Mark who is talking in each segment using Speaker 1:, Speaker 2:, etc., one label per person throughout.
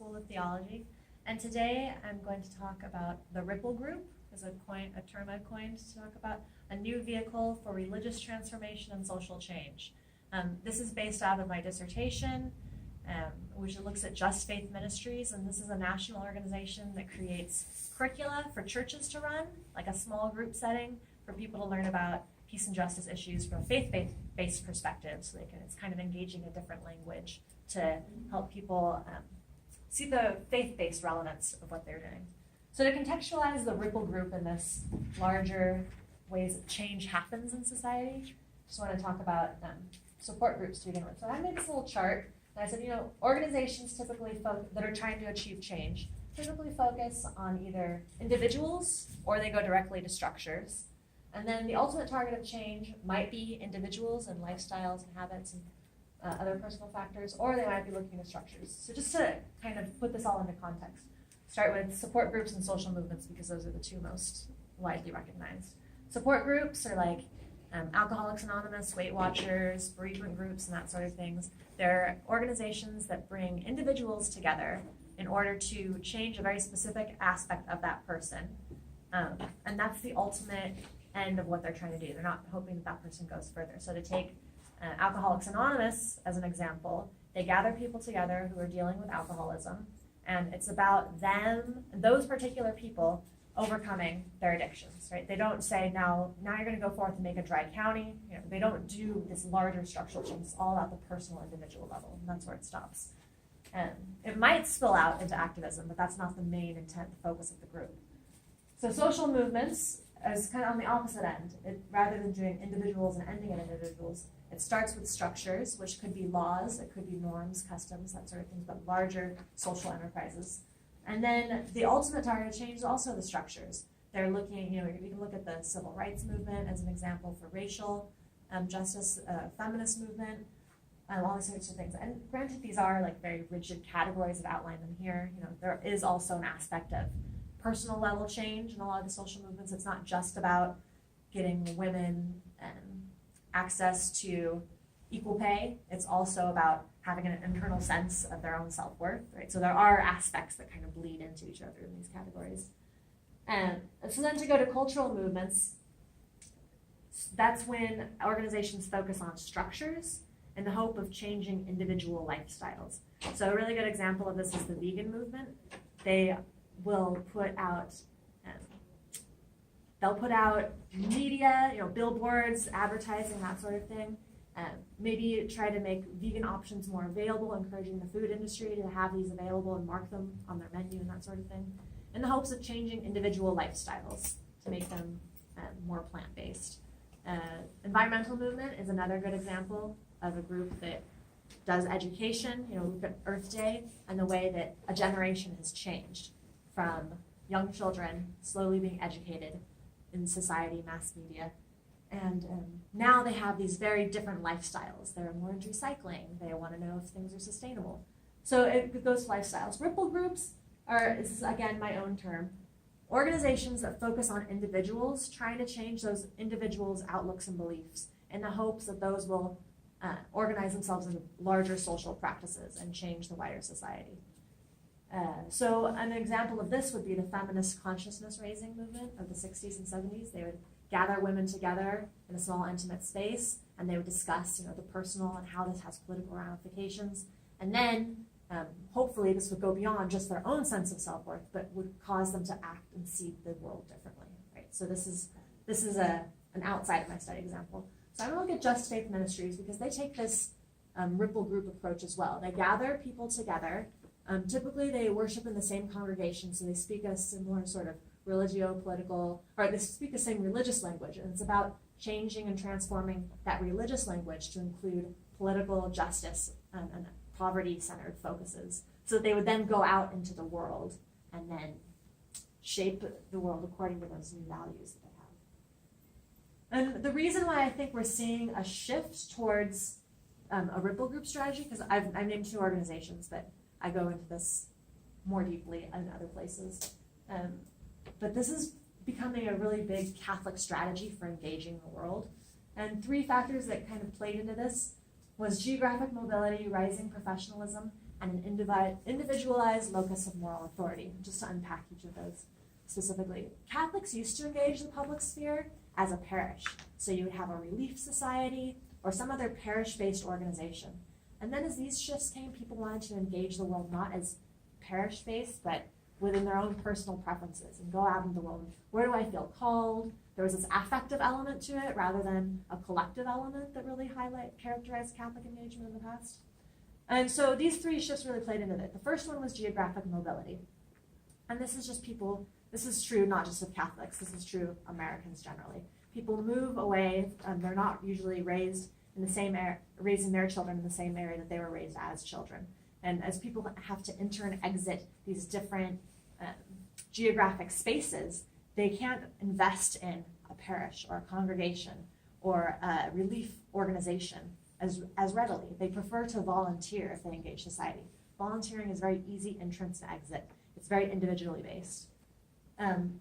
Speaker 1: School of Theology, and today I'm going to talk about the Ripple Group, is a term I've coined to talk about a new vehicle for religious transformation and social change. This is based out of my dissertation, which looks at Just Faith Ministries, and this is a national organization that creates curricula for churches to run, like a small group setting for people to learn about peace and justice issues from a faith-based perspective, so it's kind of engaging a different language to help people see the faith-based relevance of what they're doing. So to contextualize the Ripple Group in this larger ways that change happens in society, I just want to talk about support groups to begin with. So I made this little chart, and I said, organizations typically that are trying to achieve change typically focus on either individuals or they go directly to structures. And then the ultimate target of change might be individuals and lifestyles and habits and other personal factors, or they might be looking at structures. So just to kind of put this all into context, start with support groups and social movements because those are the two most widely recognized. Support groups are like Alcoholics Anonymous, Weight Watchers, bereavement groups, and that sort of things. They're organizations that bring individuals together in order to change a very specific aspect of that person. And that's the ultimate end of what they're trying to do. They're not hoping that person goes further. So to take Alcoholics Anonymous as an example, they gather people together who are dealing with alcoholism, and it's about them, those particular people, overcoming their addictions, right? They don't say, now you're going to go forth and make a dry county. They don't do this larger structural change. It's all at the personal, individual level, and that's where it stops. And it might spill out into activism, but that's not the main intent, the focus of the group. So social movements is kind of on the opposite end. Rather than doing individuals and ending at individuals, it starts with structures, which could be laws, it could be norms, customs, that sort of thing, but larger social enterprises. And then the ultimate target of change is also the structures. They're looking, you can look at the civil rights movement as an example for racial justice, feminist movement, all these sorts of things. And granted, these are like very rigid categories. I've outlined them here. There is also an aspect of personal level change in a lot of the social movements. It's not just about getting women access to equal pay. It's also about having an internal sense of their own self-worth, right? So there are aspects that kind of bleed into each other in these categories. And so then to go to cultural movements, that's when organizations focus on structures in the hope of changing individual lifestyles. So a really good example of this is the vegan movement. They will put out media, billboards, advertising, that sort of thing. Maybe try to make vegan options more available, encouraging the food industry to have these available and mark them on their menu and that sort of thing, in the hopes of changing individual lifestyles to make them more plant-based. Environmental movement is another good example of a group that does education. Look at Earth Day and the way that a generation has changed from young children slowly being educated in society, mass media, and now they have these very different lifestyles. They're more into recycling. They want to know if things are sustainable. So it goes to lifestyles. Ripple groups this is again my own term, organizations that focus on individuals, trying to change those individuals' outlooks and beliefs in the hopes that those will organize themselves into larger social practices and change the wider society. So an example of this would be the feminist consciousness raising movement of the 60s and 70s. They would gather women together in a small, intimate space, and they would discuss, the personal and how this has political ramifications. And then, hopefully, this would go beyond just their own sense of self-worth, but would cause them to act and see the world differently. Right? So this is an outside of my study example. So I'm going to look at Just Faith Ministries because they take this Ripple Group approach as well. They gather people together. Typically, they worship in the same congregation, so they speak a similar sort of religio-political, or they speak the same religious language, and it's about changing and transforming that religious language to include political justice and poverty-centered focuses, so that they would then go out into the world and then shape the world according to those new values that they have. And the reason why I think we're seeing a shift towards a Ripple Group strategy, because I've named two organizations, but I go into this more deeply in other places. But this is becoming a really big Catholic strategy for engaging the world. And three factors that kind of played into this was geographic mobility, rising professionalism, and an individualized locus of moral authority. Just to unpack each of those specifically. Catholics used to engage the public sphere as a parish. So you would have a relief society or some other parish-based organization. And then as these shifts came, people wanted to engage the world not as parish-based, but within their own personal preferences and go out into the world. Where do I feel called? There was this affective element to it rather than a collective element that really characterized Catholic engagement in the past. And so these three shifts really played into it. The first one was geographic mobility. And this is just people, this is true not just of Catholics, this is true of Americans generally. People move away, they're not usually raised in the same area, raising their children in the same area that they were raised as children. And as people have to enter and exit these different geographic spaces, they can't invest in a parish or a congregation or a relief organization as readily. They prefer to volunteer if they engage society. Volunteering is very easy entrance and exit. It's very individually based.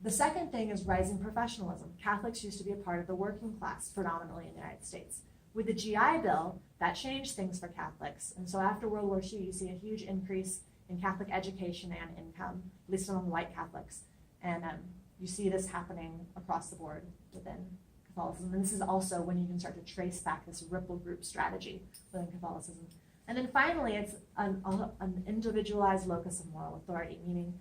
Speaker 1: The second thing is rising professionalism. Catholics used to be a part of the working class, predominantly in the United States. With the GI Bill, that changed things for Catholics. And so after World War II, you see a huge increase in Catholic education and income, at least among white Catholics. And you see this happening across the board within Catholicism. And this is also when you can start to trace back this ripple group strategy within Catholicism. And then finally, it's an individualized locus of moral authority, meaning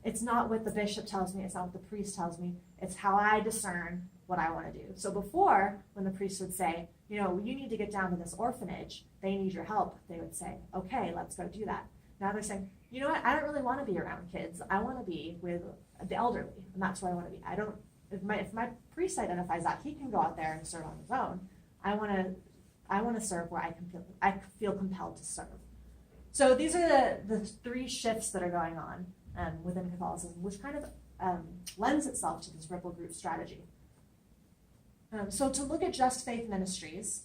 Speaker 1: it's not what the bishop tells me, it's not what the priest tells me, it's how I discern what I want to do. So before, when the priest would say, you know, you need to get down to this orphanage, they need your help, they would say, okay, let's go do that. Now they're saying, you know what, I don't really want to be around kids, I want to be with the elderly, and that's where I want to be. If my priest identifies that, he can go out there and serve on his own. I want to serve where I feel compelled to serve. So these are the three shifts that are going on within Catholicism, which kind of lends itself to this ripple group strategy. So to look at Just Faith Ministries,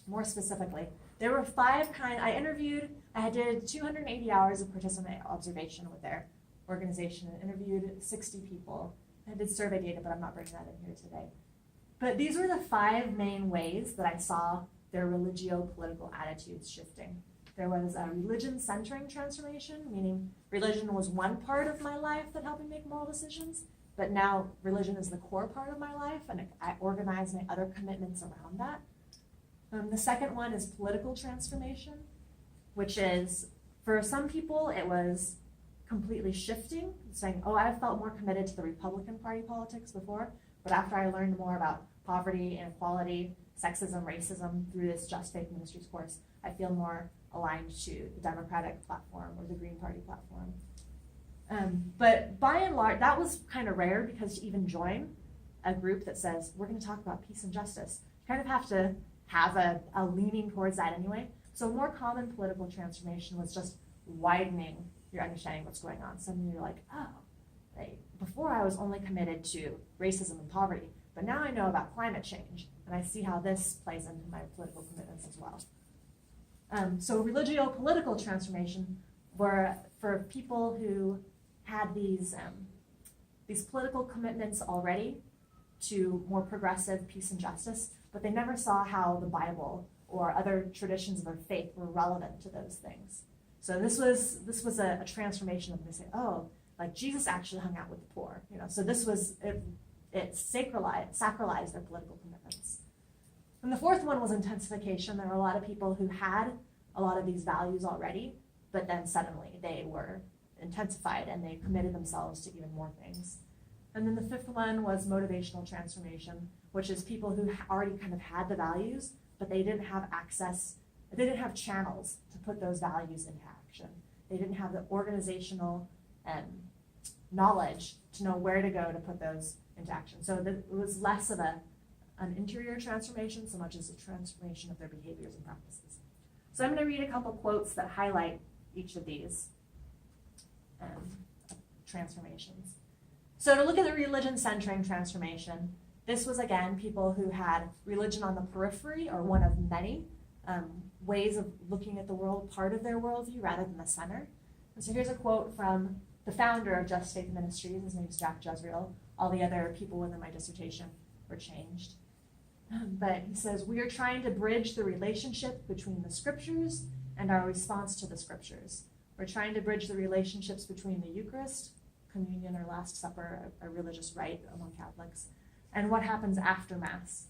Speaker 1: more specifically, there were I did 280 hours of participant observation with their organization and interviewed 60 people. I did survey data, but I'm not bringing that in here today. But these were the 5 main ways that I saw their religio-political attitudes shifting. There was a religion-centering transformation, meaning religion was one part of my life that helped me make moral decisions, but now religion is the core part of my life, and I organize my other commitments around that. The second one is political transformation, which is, for some people, it was completely shifting, saying, oh, I felt more committed to the Republican Party politics before, but after I learned more about poverty, inequality, sexism, racism through this Just Faith Ministries course, I feel more aligned to the Democratic platform or the Green Party platform. But by and large, that was kind of rare, because to even join a group that says, we're going to talk about peace and justice, you kind of have to have a leaning towards that anyway. So a more common political transformation was just widening your understanding of what's going on. Suddenly you're like, oh, before I was only committed to racism and poverty, but now I know about climate change, and I see how this plays into my political commitments as well. So religio-political transformation were for people who had these political commitments already to more progressive peace and justice, but they never saw how the Bible or other traditions of their faith were relevant to those things. So this was a transformation of, they say, oh, like Jesus actually hung out with the poor, you know. So this was it sacralized their political commitments. And the fourth one was intensification. There were a lot of people who had a lot of these values already, but then suddenly they were intensified and they committed themselves to even more things. And then the fifth one was motivational transformation, which is people who already kind of had the values, but they didn't have access, they didn't have channels to put those values into action. They didn't have the organizational knowledge to know where to go to put those into action. So it was less of an interior transformation so much as a transformation of their behaviors and practices. So I'm going to read a couple quotes that highlight each of these transformations. So to look at the religion-centering transformation, this was, again, people who had religion on the periphery, or one of many ways of looking at the world, part of their worldview, rather than the center. And so here's a quote from the founder of Just Faith Ministries. His name is Jack Jezreel. All the other people within my dissertation were changed. But he says, we are trying to bridge the relationship between the scriptures and our response to the scriptures. We're trying to bridge the relationships between the Eucharist, communion or Last Supper, a religious rite among Catholics, and what happens after Mass.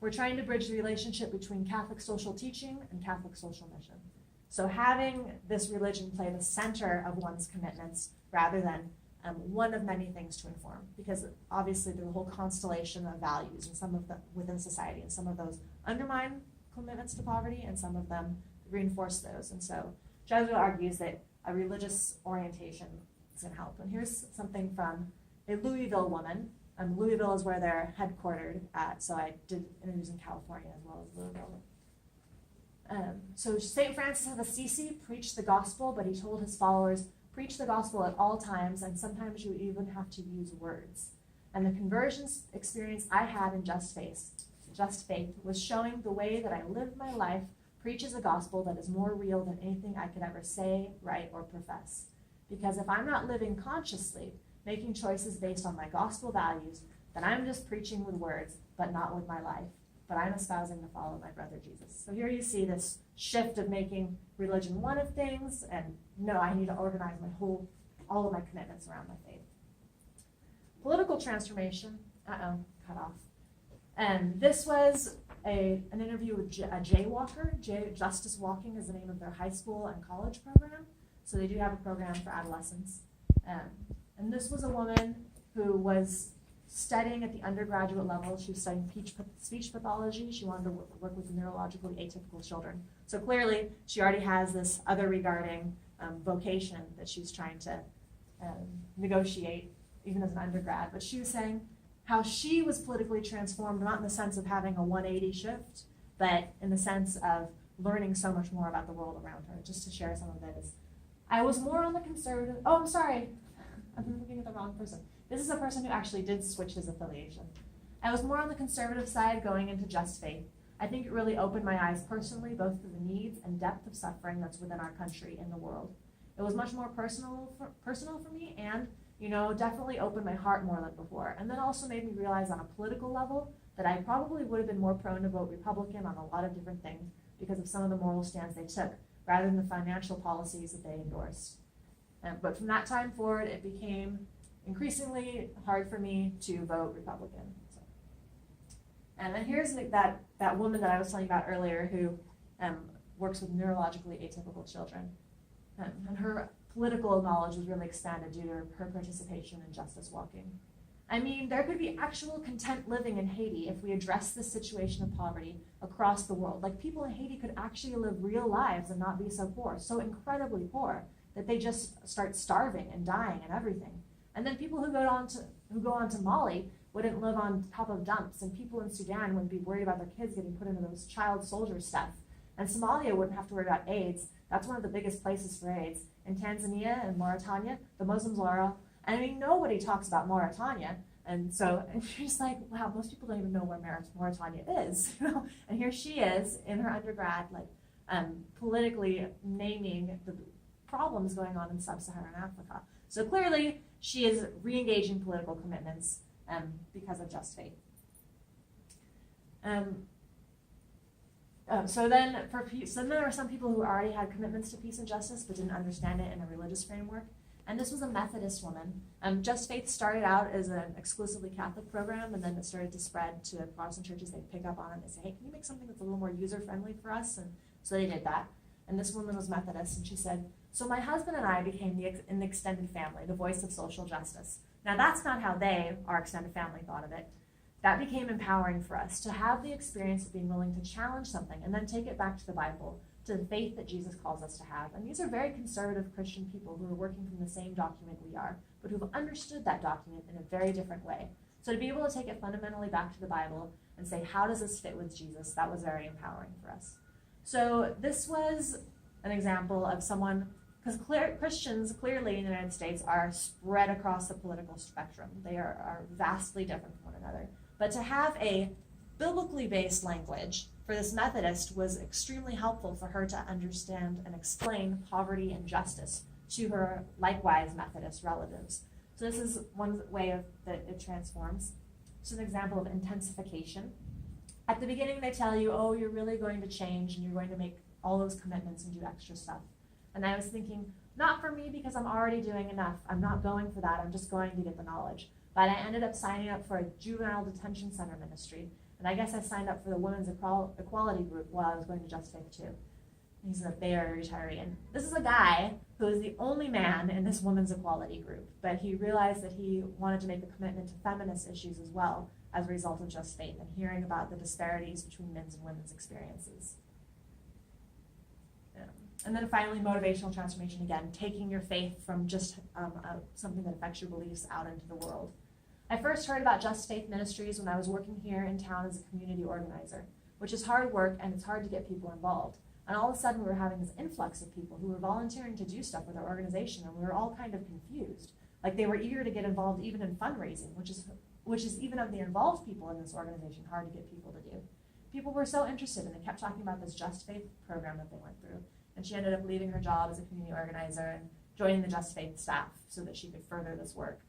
Speaker 1: We're trying to bridge the relationship between Catholic social teaching and Catholic social mission. So having this religion play the center of one's commitments rather than one of many things to inform, because obviously there's a whole constellation of values and some of them within society, and some of those undermine commitments to poverty and some of them reinforce those. And so Jesuit argues that a religious orientation is going to help. And here's something from a Louisville woman. Louisville is where they're headquartered at, so I did interviews in California as well as Louisville. So St. Francis of Assisi preached the gospel, but he told his followers, preach the gospel at all times, and sometimes you even have to use words. And the conversion experience I had in Just Faith was showing the way that I live my life preaches a gospel that is more real than anything I could ever say, write, or profess. Because if I'm not living consciously, making choices based on my gospel values, then I'm just preaching with words, but not with my life. But I'm espousing to follow my brother Jesus. So here you see this shift of making religion one of things, and no, I need to organize all of my commitments around my faith. Political transformation, cut off. And this was an interview with a jaywalker. Justice Walking is the name of their high school and college program. So they do have a program for adolescents. And this was a woman who was studying at the undergraduate level. She was studying speech pathology. She wanted to work with neurologically atypical children. So clearly, she already has this other regarding vocation that she's trying to negotiate, even as an undergrad. But she was saying how she was politically transformed, not in the sense of having a 180 shift, but in the sense of learning so much more about the world around her. Just to share some of it is, I was more on the conservative, I'm sorry, I'm looking at the wrong person. This is a person who actually did switch his affiliation. I was more on the conservative side going into Just Faith. I think it really opened my eyes personally, both to the needs and depth of suffering that's within our country and the world. It was much more personal for me, and definitely opened my heart more than before. And then also made me realize on a political level that I probably would have been more prone to vote Republican on a lot of different things because of some of the moral stands they took, rather than the financial policies that they endorsed. But from that time forward, it became increasingly hard for me to vote Republican. So. And then here's that woman that I was telling you about earlier who works with neurologically atypical children. And her political knowledge was really expanded due to her participation in Justice Walking. I mean, there could be actual content living in Haiti if we address this situation of poverty across the world. Like, people in Haiti could actually live real lives and not be so poor, so incredibly poor, that they just start starving and dying and everything. And then people who go on to Mali wouldn't live on top of dumps, and people in Sudan wouldn't be worried about their kids getting put into those child soldier stuff. And Somalia wouldn't have to worry about AIDS. That's one of the biggest places for AIDS. In Tanzania and Mauritania, the Muslims are, and I mean, nobody talks about Mauritania. And so and you're just like, wow, most people don't even know where Mauritania is. And here she is in her undergrad, politically naming the problems going on in sub-Saharan Africa. So clearly, she is re-engaging political commitments because of Just Faith. So then there were some people who already had commitments to peace and justice but didn't understand it in a religious framework. And this was a Methodist woman. Just Faith started out as an exclusively Catholic program, and then it started to spread to Protestant churches. They pick up on it. They say, hey, can you make something that's a little more user-friendly for us? And so they did that. And this woman was Methodist, and she said, so my husband and I became an extended family, the voice of social justice. Now, that's not how our extended family, thought of it. That became empowering for us to have the experience of being willing to challenge something and then take it back to the Bible, to the faith that Jesus calls us to have. And these are very conservative Christian people who are working from the same document we are, but who've understood that document in a very different way. So to be able to take it fundamentally back to the Bible and say, how does this fit with Jesus? That was very empowering for us. So this was an example of someone, because Christians clearly in the United States are spread across the political spectrum. They are vastly different from one another. But to have a biblically based language for this Methodist was extremely helpful for her to understand and explain poverty and justice to her likewise Methodist relatives. So this is one way that it transforms. It's an example of intensification. At the beginning, they tell you, oh, you're really going to change and you're going to make all those commitments and do extra stuff. And I was thinking, not for me because I'm already doing enough. I'm not going for that. I'm just going to get the knowledge. But I ended up signing up for a juvenile detention center ministry. And I guess I signed up for the women's equality group while I was going to Just Faith too. He's a Bay Area retiree. And this is a guy who is the only man in this women's equality group. But he realized that he wanted to make a commitment to feminist issues as well as a result of Just Faith and hearing about the disparities between men's and women's experiences. And then finally, motivational transformation again, taking your faith from just something that affects your beliefs out into the world. I first heard about Just Faith Ministries when I was working here in town as a community organizer, which is hard work and it's hard to get people involved. And all of a sudden we were having this influx of people who were volunteering to do stuff with our organization, and we were all kind of confused. Like they were eager to get involved even in fundraising, which is even of the involved people in this organization, hard to get people to do. People were so interested and they kept talking about this Just Faith program that they went through. And she ended up leaving her job as a community organizer and joining the Just Faith staff so that she could further this work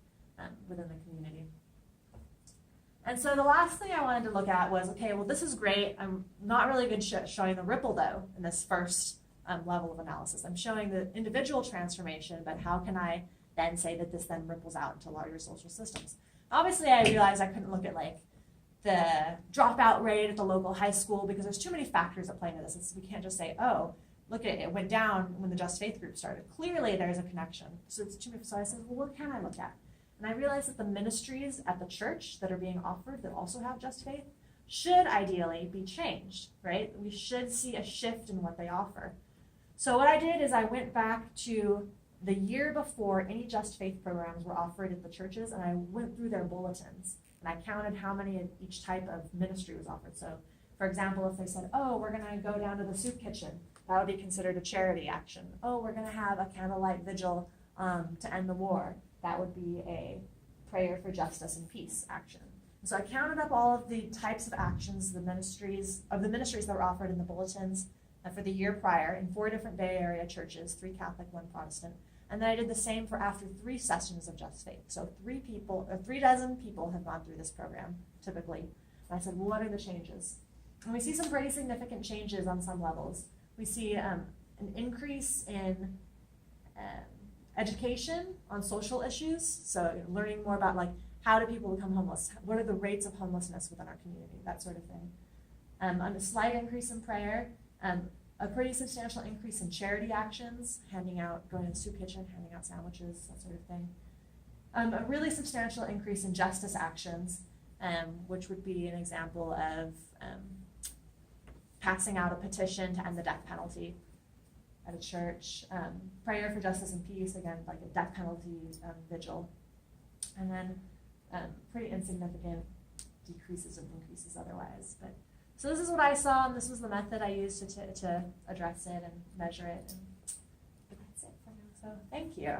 Speaker 1: within the community. And so the last thing I wanted to look at was, okay, well, this is great. I'm not really good showing the ripple, though, in this first level of analysis. I'm showing the individual transformation, but how can I then say that this then ripples out into larger social systems? Obviously, I realized I couldn't look at, like, the dropout rate at the local high school because there's too many factors that play into this. We can't just say, oh, look at it, it went down when the Just Faith group started. Clearly, there's a connection. So it's too many. So I said, well, what can I look at? And I realized that the ministries at the church that are being offered that also have Just Faith should ideally be changed, right? We should see a shift in what they offer. So what I did is I went back to the year before any Just Faith programs were offered at the churches, and I went through their bulletins, and I counted how many of each type of ministry was offered. So, for example, if they said, oh, we're going to go down to the soup kitchen, that would be considered a charity action. Oh, we're going to have a candlelight vigil to end the war. That would be a prayer for justice and peace action. And so I counted up all of the types of actions, the ministries that were offered in the bulletins for the year prior in 4 different Bay Area churches, 3 Catholic, 1 Protestant. And then I did the same for after 3 sessions of Just Faith. So 3 dozen people have gone through this program, typically. And I said, well, what are the changes? And we see some pretty significant changes on some levels. We see an increase in education on social issues, so learning more about like how do people become homeless, what are the rates of homelessness within our community, that sort of thing. A slight increase in prayer, a pretty substantial increase in charity actions, going to the soup kitchen, handing out sandwiches, that sort of thing. A really substantial increase in justice actions, which would be an example of passing out a petition to end the death penalty at a church, prayer for justice and peace, again, like a death penalty vigil, and then pretty insignificant decreases and increases otherwise. But so this is what I saw, and this was the method I used to address it and measure it, and that's it for now. So thank you.